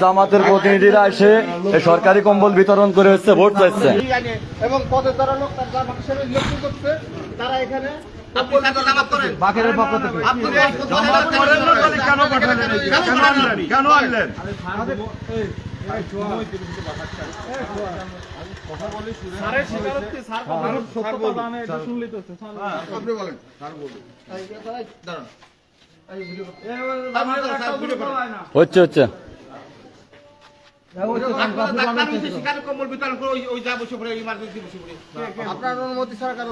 জামাতের প্রতিনিধিরা এসে এই সরকারি কম্বল বিতরণ করে হচ্ছে ভোট চাইছে। এবং পদে যারা লোক তারা জামাত হিসেবে নিয়োগ করছে তারা এখানে বাকেরের পক্ষ থেকে কেন আনলেন? আপনি বলেন স্যার বলুন হচ্ছে হচ্ছে আপনার অনুমতি ছাড়া কারো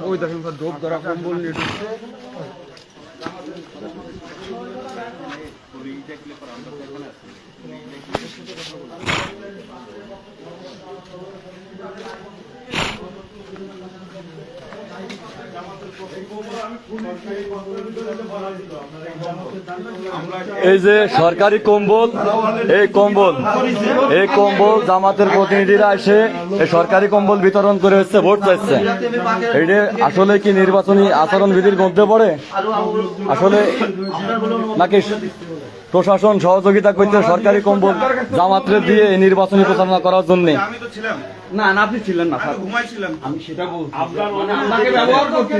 ওই দেখেন স্যার ডোপ ধরা কম্বল নিয়ে এই যে সরকারি কম্বল, এই কম্বল জামাতের প্রতিনিধিরা এসে এই সরকারি কম্বল বিতরণ করে হচ্ছে ভোট চাইছে। এটা আসলে কি নির্বাচনী আচরণ বিধির মধ্যে পড়ে আসলে, নাকি প্রশাসন সহযোগিতা করতে সরকারি কম্বল জামাতরে দিয়ে এই নির্বাচনী প্রচারণা করার জন্য? আমি তো ছিলাম না না, আপনি ছিলেন না, ঘুমাইছিলাম। আমি সেটা বলছি, আপনাকে ব্যবহার করতে